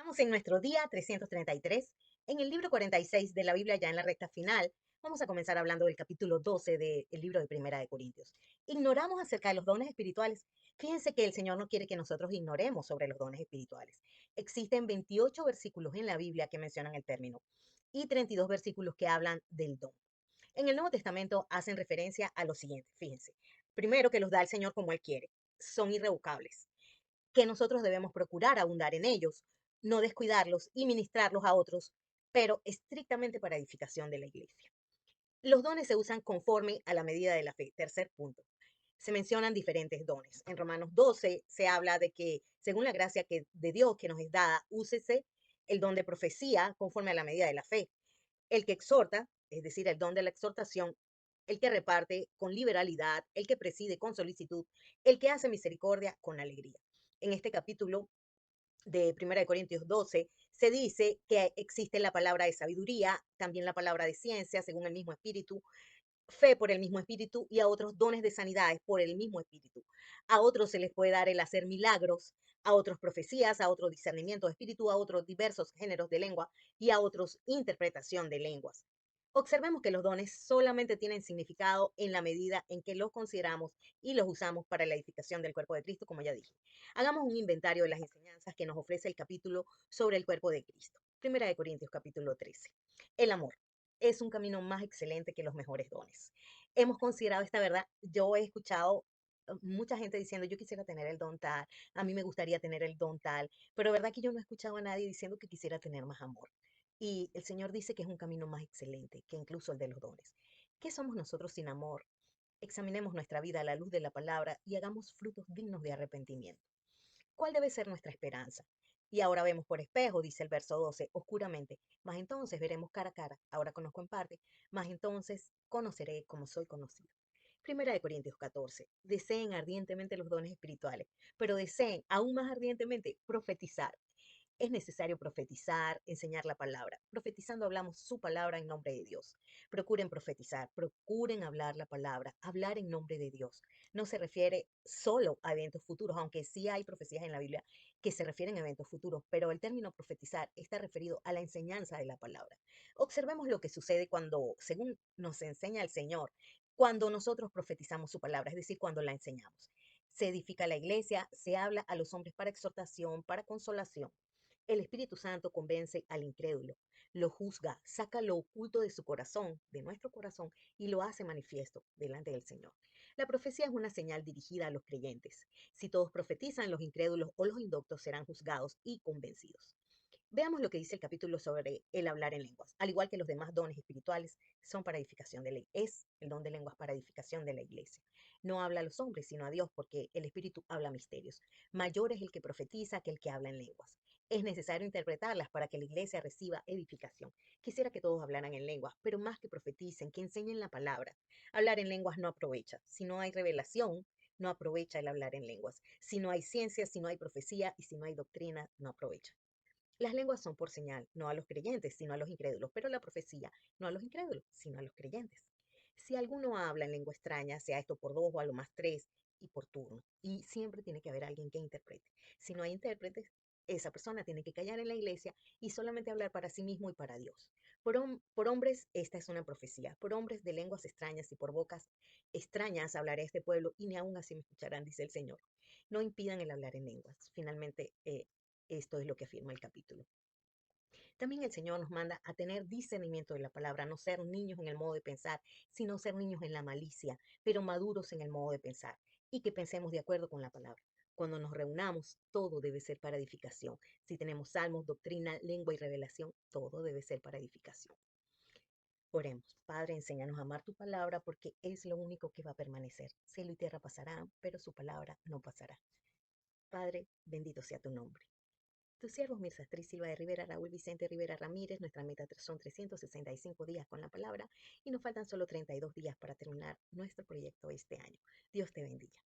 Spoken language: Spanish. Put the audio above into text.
Estamos en nuestro día 333, en el libro 46 de la Biblia, ya en la recta final. Vamos a comenzar hablando del capítulo 12 del libro de Primera de Corintios. Ignoramos acerca de los dones espirituales. Fíjense que el Señor no quiere que nosotros ignoremos sobre los dones espirituales. Existen 28 versículos en la Biblia que mencionan el término y 32 versículos que hablan del don. En el Nuevo Testamento hacen referencia a lo siguiente, fíjense. Primero, que los da el Señor como Él quiere. Son irrevocables, que nosotros debemos procurar abundar en ellos, no descuidarlos y ministrarlos a otros, pero estrictamente para edificación de la iglesia. Los dones se usan conforme a la medida de la fe. Tercer punto. Se mencionan diferentes dones. En Romanos 12 se habla de que, según la gracia de Dios que nos es dada, úsese el don de profecía conforme a la medida de la fe. El que exhorta, es decir, el don de la exhortación, el que reparte con liberalidad, el que preside con solicitud, el que hace misericordia con alegría. En este capítulo de 1 Corintios 12 se dice que existe la palabra de sabiduría, también la palabra de ciencia, según el mismo espíritu, fe por el mismo espíritu y a otros dones de sanidades por el mismo espíritu. A otros se les puede dar el hacer milagros, a otros profecías, a otros discernimiento de espíritu, a otros diversos géneros de lengua y a otros interpretación de lenguas. Observemos que los dones solamente tienen significado en la medida en que los consideramos y los usamos para la edificación del cuerpo de Cristo, como ya dije. Hagamos un inventario de las enseñanzas que nos ofrece el capítulo sobre el cuerpo de Cristo. 1 Corintios capítulo 13. El amor es un camino más excelente que los mejores dones. Hemos considerado esta verdad. Yo he escuchado mucha gente diciendo, yo quisiera tener el don tal, a mí me gustaría tener el don tal, pero verdad que yo no he escuchado a nadie diciendo que quisiera tener más amor. Y el Señor dice que es un camino más excelente que incluso el de los dones. ¿Qué somos nosotros sin amor? Examinemos nuestra vida a la luz de la palabra y hagamos frutos dignos de arrepentimiento. ¿Cuál debe ser nuestra esperanza? Y ahora vemos por espejo, dice el verso 12, oscuramente, mas entonces veremos cara a cara, ahora conozco en parte, mas entonces conoceré como soy conocido. 1 Corintios 14, deseen ardientemente los dones espirituales, pero deseen aún más ardientemente profetizar. Es necesario profetizar, enseñar la palabra. Profetizando hablamos su palabra en nombre de Dios. Procuren profetizar, procuren hablar la palabra, hablar en nombre de Dios. No se refiere solo a eventos futuros, aunque sí hay profecías en la Biblia que se refieren a eventos futuros, pero el término profetizar está referido a la enseñanza de la palabra. Observemos lo que sucede cuando, según nos enseña el Señor, cuando nosotros profetizamos su palabra, es decir, cuando la enseñamos. Se edifica la iglesia, se habla a los hombres para exhortación, para consolación. El Espíritu Santo convence al incrédulo, lo juzga, saca lo oculto de su corazón, de nuestro corazón, y lo hace manifiesto delante del Señor. La profecía es una señal dirigida a los creyentes. Si todos profetizan, los incrédulos o los indoctos serán juzgados y convencidos. Veamos lo que dice el capítulo sobre el hablar en lenguas. Al igual que los demás dones espirituales, son para edificación de la iglesia. Es el don de lenguas para edificación de la iglesia. No habla a los hombres, sino a Dios, porque el Espíritu habla misterios. Mayor es el que profetiza que el que habla en lenguas. Es necesario interpretarlas para que la iglesia reciba edificación. Quisiera que todos hablaran en lenguas, pero más que profeticen, que enseñen la palabra. Hablar en lenguas no aprovecha. Si no hay revelación, no aprovecha el hablar en lenguas. Si no hay ciencia, si no hay profecía y si no hay doctrina, no aprovecha. Las lenguas son por señal, no a los creyentes, sino a los incrédulos, pero la profecía no a los incrédulos, sino a los creyentes. Si alguno habla en lengua extraña, sea esto por dos o a lo más tres, y por turno, y siempre tiene que haber alguien que interprete. Si no hay intérpretes, esa persona tiene que callar en la iglesia y solamente hablar para sí mismo y para Dios. Por hombres, esta es una profecía. Por hombres de lenguas extrañas y por bocas extrañas hablaré a este pueblo y ni aún así me escucharán, dice el Señor. No impidan el hablar en lenguas. Finalmente, esto es lo que afirma el capítulo. También el Señor nos manda a tener discernimiento de la palabra, no ser niños en el modo de pensar, sino ser niños en la malicia, pero maduros en el modo de pensar y que pensemos de acuerdo con la palabra. Cuando nos reunamos, todo debe ser para edificación. Si tenemos salmos, doctrina, lengua y revelación, todo debe ser para edificación. Oremos. Padre, enséñanos a amar tu palabra porque es lo único que va a permanecer. Cielo y tierra pasarán, pero su palabra no pasará. Padre, bendito sea tu nombre. Tus siervos Mirza Astrid Silva de Rivera, Raúl Vicente Rivera Ramírez, nuestra meta son 365 días con la palabra y nos faltan solo 32 días para terminar nuestro proyecto este año. Dios te bendiga.